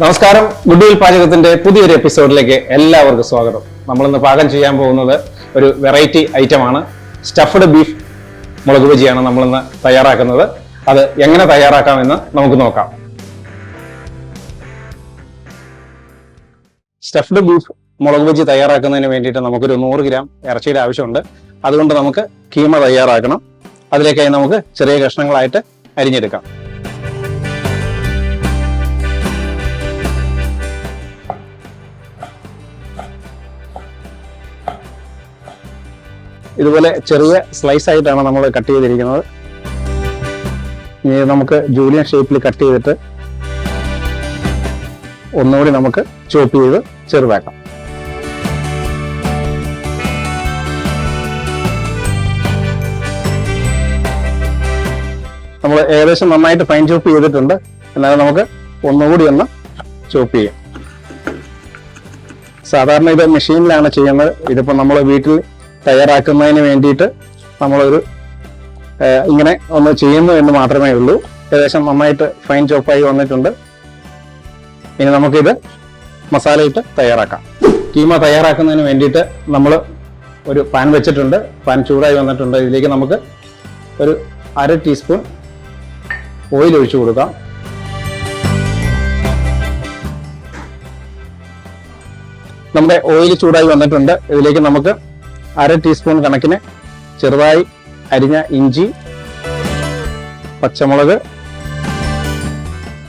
നമസ്കാരം. Good will പാചകത്തിന്റെ പുതിയൊരു എപ്പിസോഡിലേക്ക് എല്ലാവർക്കും സ്വാഗതം. നമ്മളിന്ന് പാകം ചെയ്യാൻ പോകുന്നത് ഒരു വെറൈറ്റി ഐറ്റമാണ്. സ്റ്റഫ്ഡ് ബീഫ് മുളക് ബജിയാണ് നമ്മളിന്ന് തയ്യാറാക്കുന്നത്. അത് എങ്ങനെ തയ്യാറാക്കാമെന്ന് നമുക്ക് നോക്കാം. സ്റ്റഫ്ഡ് ബീഫ് മുളക് ബജി തയ്യാറാക്കുന്നതിന് വേണ്ടിയിട്ട് നമുക്കൊരു 100 ഗ്രാം ഇറച്ചിയുടെ ആവശ്യമുണ്ട്. അതുകൊണ്ട് നമുക്ക് കീമ തയ്യാറാക്കണം. അതിലേക്കായി നമുക്ക് ചെറിയ കഷ്ണങ്ങളായിട്ട് അരിഞ്ഞെടുക്കാം. ഇതുപോലെ ചെറിയ സ്ലൈസ് ആയിട്ടാണ് നമ്മൾ കട്ട് ചെയ്തിരിക്കുന്നത്. ഇനി നമുക്ക് ജൂലിയൻ ഷേപ്പിൽ കട്ട് ചെയ്തിട്ട് ഒന്നുകൂടി നമുക്ക് ചോപ്പ് ചെയ്ത് ചെറുതാക്കാം. നമ്മൾ ഏകദേശം നന്നായിട്ട് ഫൈൻ ചോപ്പ് ചെയ്തിട്ടുണ്ട്. എന്നാലും നമുക്ക് ഒന്നുകൂടി ഒന്ന് ചോപ്പ് ചെയ്യാം. സാധാരണ ഇത് മെഷീനിലാണ് ചെയ്യുന്നത്. ഇതിപ്പോൾ നമ്മൾ വീട്ടിൽ തയ്യാറാക്കുന്നതിന് വേണ്ടിയിട്ട് നമ്മളൊരു ഇങ്ങനെ ഒന്ന് ചെയ്യുന്നു എന്ന് മാത്രമേ ഉള്ളൂ. ഏകദേശം നന്നായിട്ട് ഫൈൻ ചോപ്പായി വന്നിട്ടുണ്ട്. ഇനി നമുക്കിത് മസാലയിട്ട് തയ്യാറാക്കാം. കീമ തയ്യാറാക്കുന്നതിന് വേണ്ടിയിട്ട് നമ്മൾ ഒരു പാൻ വെച്ചിട്ടുണ്ട്. പാൻ ചൂടായി വന്നിട്ടുണ്ട്. ഇതിലേക്ക് നമുക്ക് ഒരു 1/2 ടീസ്പൂൺ ഓയിൽ ഒഴിച്ചു കൊടുക്കാം. നമ്മുടെ ഓയിൽ ചൂടായി വന്നിട്ടുണ്ട്. ഇതിലേക്ക് നമുക്ക് 1/2 ടീസ്പൂൺ കണക്കിന് ചെറുതായി അരിഞ്ഞ ഇഞ്ചി, പച്ചമുളക്,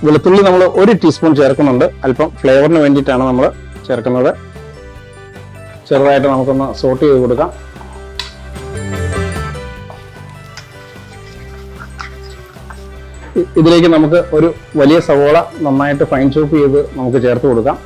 വെളുത്തുള്ളി നമ്മൾ 1 ടീസ്പൂൺ ചേർക്കുന്നുണ്ട്. അല്പം ഫ്ലേവറിന് വേണ്ടിയിട്ടാണ് നമ്മൾ ചേർക്കുന്നത്. ചെറുതായിട്ട് നമുക്കൊന്ന് സോട്ട് ചെയ്ത് കൊടുക്കാം. ഇതിലേക്ക് നമുക്ക് ഒരു വലിയ സവോള നന്നായിട്ട് ഫൈൻ ചോപ്പ് ചെയ്ത് നമുക്ക് ചേർത്ത് കൊടുക്കാം.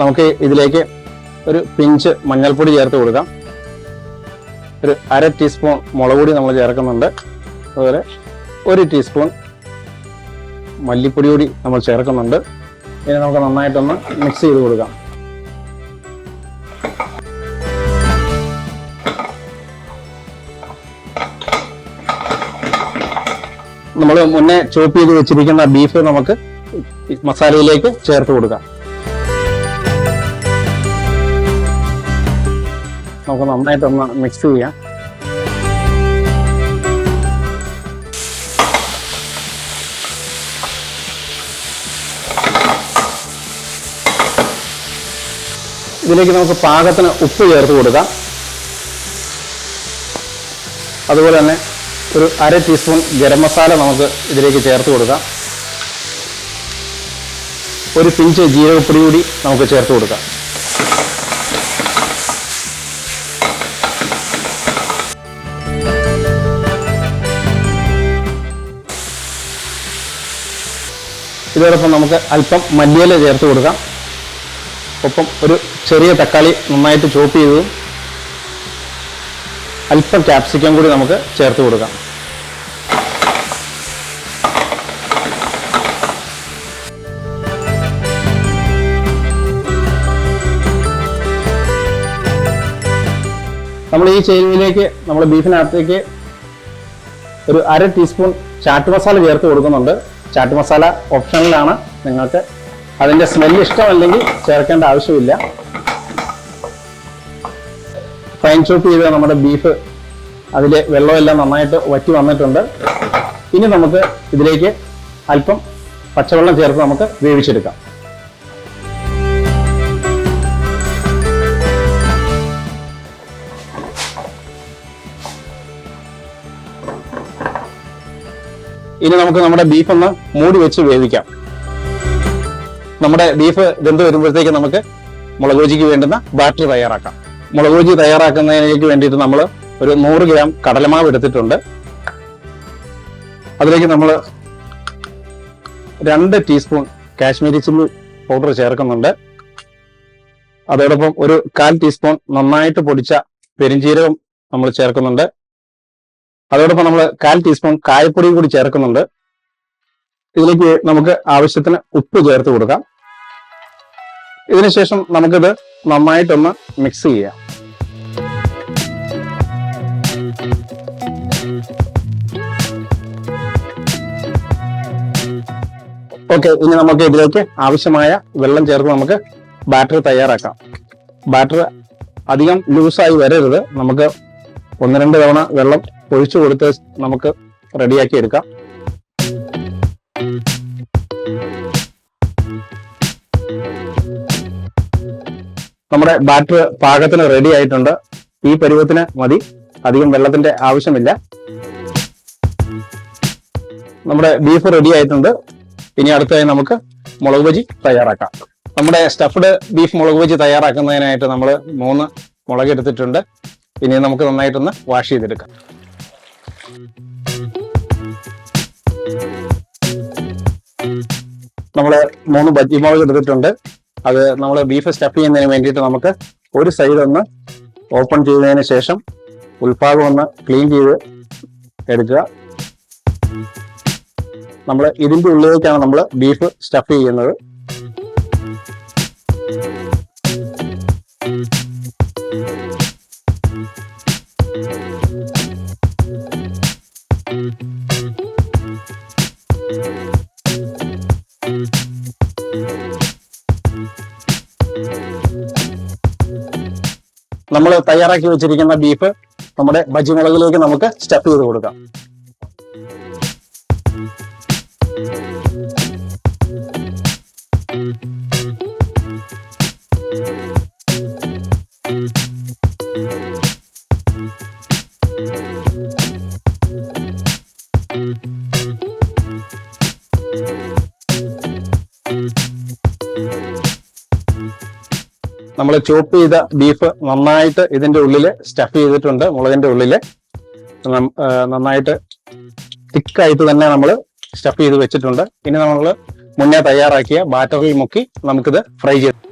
നമുക്ക് ഇതിലേക്ക് ഒരു പിഞ്ച് മഞ്ഞൾപ്പൊടി ചേർത്ത് കൊടുക്കാം. ഒരു 1/2 ടീസ്പൂൺ മുളക് പൊടി നമ്മൾ ചേർക്കുന്നുണ്ട്. അതുപോലെ 1 ടീസ്പൂൺ മല്ലിപ്പൊടി കൂടി നമ്മൾ ചേർക്കുന്നുണ്ട്. ഇനി നമുക്ക് നന്നായിട്ടൊന്ന് മിക്സ് ചെയ്ത് കൊടുക്കാം. നമ്മൾ മുന്നേ ചോപ്പ് ചെയ്ത് വെച്ചിരിക്കുന്ന ബീഫ് നമുക്ക് മസാലയിലേക്ക് ചേർത്ത് കൊടുക്കാം. നമുക്ക് നന്നായിട്ടൊന്ന് മിക്സ് ചെയ്യാം. ഇതിലേക്ക് നമുക്ക് പാകത്തിന് ഉപ്പ് ചേർത്ത് കൊടുക്കാം. അതുപോലെ തന്നെ ഒരു 1/2 ടീസ്പൂൺ ഗരം മസാല നമുക്ക് ഇതിലേക്ക് ചേർത്ത് കൊടുക്കാം. ഒരു പിഞ്ച് ജീരകപ്പൊടി കൂടി നമുക്ക് ചേർത്ത് കൊടുക്കാം. ഇതോടൊപ്പം നമുക്ക് അല്പം മല്ലിയില ചേർത്ത് കൊടുക്കാം. ഒപ്പം ഒരു ചെറിയ തക്കാളി നന്നായിട്ട് ചോപ്പ് ചെയ്തതും അല്പം ക്യാപ്സിക്കം കൂടി നമുക്ക് ചേർത്ത് കൊടുക്കാം. നമ്മൾ ഈ ചേരുവയിലേക്ക് നമ്മൾ ബീഫിനകത്തേക്ക് ഒരു 1/2 ടീസ്പൂൺ ചാറ്റ് മസാല ചേർത്ത് കൊടുക്കുന്നുണ്ട്. ചാറ്റ് മസാല ഓപ്ഷണലാണ്. നിങ്ങൾക്ക് അതിൻ്റെ സ്മെല്ല് ഇഷ്ടമല്ലെങ്കിൽ ചേർക്കേണ്ട ആവശ്യമില്ല. ഫൈൻ ചോപ്പ് ചെയ്ത് നമ്മുടെ ബീഫ് അതിലെ വെള്ളമെല്ലാം നന്നായിട്ട് വറ്റി വന്നിട്ടുണ്ട്. ഇനി നമുക്ക് ഇതിലേക്ക് അല്പം പച്ചവെള്ളം ചേർത്ത് നമുക്ക് വേവിച്ചെടുക്കാം. ഇനി നമുക്ക് നമ്മുടെ ബീഫ് ഒന്ന് മൂടി വെച്ച് വേവിക്കാം. നമ്മുടെ ബീഫ് വെന്ത് വരുമ്പോഴത്തേക്ക് നമുക്ക് മുളക് ബജിക്ക് വേണ്ടുന്ന ബാറ്റർ തയ്യാറാക്കാം. മുളക് ബജി തയ്യാറാക്കുന്നതിലേക്ക് വേണ്ടിയിട്ട് നമ്മൾ ഒരു 100 ഗ്രാം കടലമാവ് എടുത്തിട്ടുണ്ട്. അതിലേക്ക് നമ്മൾ 2 ടീസ്പൂൺ കാശ്മീരി ചില്ലി പൗഡർ ചേർക്കുന്നുണ്ട്. അതോടൊപ്പം ഒരു 1/4 ടീസ്പൂൺ നന്നായിട്ട് പൊടിച്ച പെരിഞ്ജീരകം നമ്മൾ ചേർക്കുന്നുണ്ട്. അതോടൊപ്പം നമ്മൾ 1/4 ടീസ്പൂൺ കായപ്പൊടിയും കൂടി ചേർക്കുന്നുണ്ട്. ഇതിലേക്ക് നമുക്ക് ആവശ്യത്തിന് ഉപ്പ് ചേർത്ത് കൊടുക്കാം. ഇതിനുശേഷം നമുക്കിത് നന്നായിട്ടൊന്ന് മിക്സ് ചെയ്യാം. ഓക്കെ, ഇനി നമുക്ക് ഇതിലേക്ക് ആവശ്യമായ വെള്ളം ചേർത്ത് നമുക്ക് ബാറ്റർ തയ്യാറാക്കാം. ബാറ്റർ അധികം ലൂസായി വരരുത്. നമുക്ക് 1-2 തവണ വെള്ളം ഒഴിച്ചു കൊടുത്ത് നമുക്ക് റെഡിയാക്കി എടുക്കാം. നമ്മുടെ ബാറ്റർ പാകത്തിന് റെഡി ആയിട്ടുണ്ട്. ഈ പരുവത്തിന് മതി, അധികം വെള്ളത്തിന്റെ ആവശ്യമില്ല. നമ്മുടെ ബീഫ് റെഡി ആയിട്ടുണ്ട്. ഇനി അടുത്തതായി നമുക്ക് മുളക് ബജി തയ്യാറാക്കാം. നമ്മുടെ സ്റ്റഫ്ഡ് ബീഫ് മുളക് ബജി തയ്യാറാക്കുന്നതിനായിട്ട് നമ്മൾ 3 മുളക് എടുത്തിട്ടുണ്ട്. ഇനി നമുക്ക് നന്നായിട്ടൊന്ന് വാഷ് ചെയ്തെടുക്കാം. നമ്മൾ 3 ബജി മുളക് എടുത്തിട്ടുണ്ട്. അത് നമ്മൾ ബീഫ് സ്റ്റഫ് ചെയ്യുന്നതിന് വേണ്ടിയിട്ട് നമുക്ക് ഒരു സൈഡ് ഒന്ന് ഓപ്പൺ ചെയ്തതിന് ശേഷം ഉൾഭാഗം ഒന്ന് ക്ലീൻ ചെയ്ത് എടുക്കുക. നമ്മൾ ഇതിന്റെ ഉള്ളിലേക്കാണ് നമ്മൾ ബീഫ് സ്റ്റഫ് ചെയ്യുന്നത്. നമ്മൾ തയ്യാറാക്കി വെച്ചിരിക്കുന്ന ബീഫ് നമ്മുടെ ബജി മുളകിലേക്ക് നമുക്ക് സ്റ്റഫ് ചെയ്ത് കൊടുക്കാം. നമ്മൾ ചോപ്പ് ചെയ്ത ബീഫ് നന്നായിട്ട് ഇതിന്റെ ഉള്ളിൽ സ്റ്റഫ് ചെയ്തിട്ടുണ്ട്. മുളകിന്റെ ഉള്ളിൽ നന്നായിട്ട് തിക്കായിട്ട് തന്നെ നമ്മൾ സ്റ്റഫ് ചെയ്ത് വെച്ചിട്ടുണ്ട്. ഇനി നമ്മൾ മുന്നേ തയ്യാറാക്കിയ ബാറ്ററിൽ മുക്കി നമുക്കിത് ഫ്രൈ ചെയ്ത്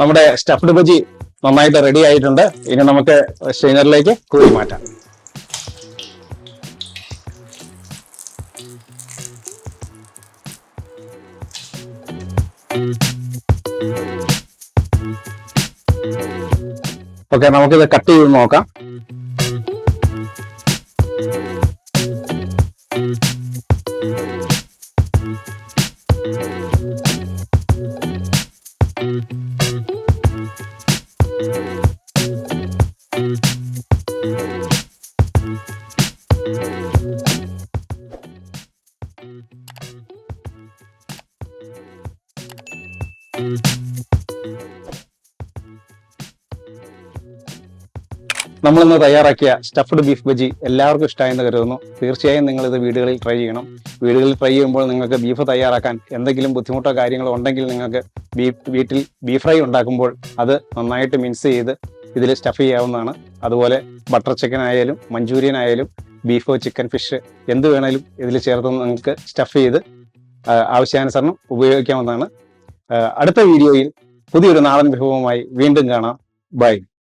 നമ്മുടെ സ്റ്റഫ്ഡ് ബജി നന്നായിട്ട് റെഡി ആയിട്ടുണ്ട്. ഇനി നമുക്ക് സ്ട്രെയിനറിലേക്ക് കോരി മാറ്റാം. ഓക്കെ, നമുക്കിത് കട്ട് ചെയ്ത് നോക്കാം. നമ്മളിന്ന് തയ്യാറാക്കിയ സ്റ്റഫ്ഡ് ബീഫ് ബജി എല്ലാവർക്കും ഇഷ്ടമായെന്ന് കരുതുന്നു. തീർച്ചയായും നിങ്ങൾ ഇത് വീടുകളിൽ ട്രൈ ചെയ്യണം. വീടുകളിൽ ട്രൈ ചെയ്യുമ്പോൾ നിങ്ങൾക്ക് ബീഫ് തയ്യാറാക്കാൻ എന്തെങ്കിലും ബുദ്ധിമുട്ടോ കാര്യങ്ങളോ ഉണ്ടെങ്കിൽ നിങ്ങൾക്ക് വീട്ടിൽ ബീഫ് ഫ്രൈ ഉണ്ടാക്കുമ്പോൾ അത് നന്നായിട്ട് മിക്സ് ചെയ്ത് ഇതിൽ സ്റ്റഫ് ചെയ്യാവുന്നതാണ്. അതുപോലെ ബട്ടർ ചിക്കൻ ആയാലും മഞ്ചൂരിയൻ ആയാലും ബീഫോ ചിക്കൻ ഫിഷ് എന്ത് വേണേലും ഇതിൽ ചേർത്ത് നിങ്ങൾക്ക് സ്റ്റഫ് ചെയ്ത് ആവശ്യാനുസരണം ഉപയോഗിക്കാവുന്നതാണ്. അടുത്ത വീഡിയോയിൽ പുതിയൊരു നാടൻ വിഭവവുമായി വീണ്ടും കാണാം. ബൈ.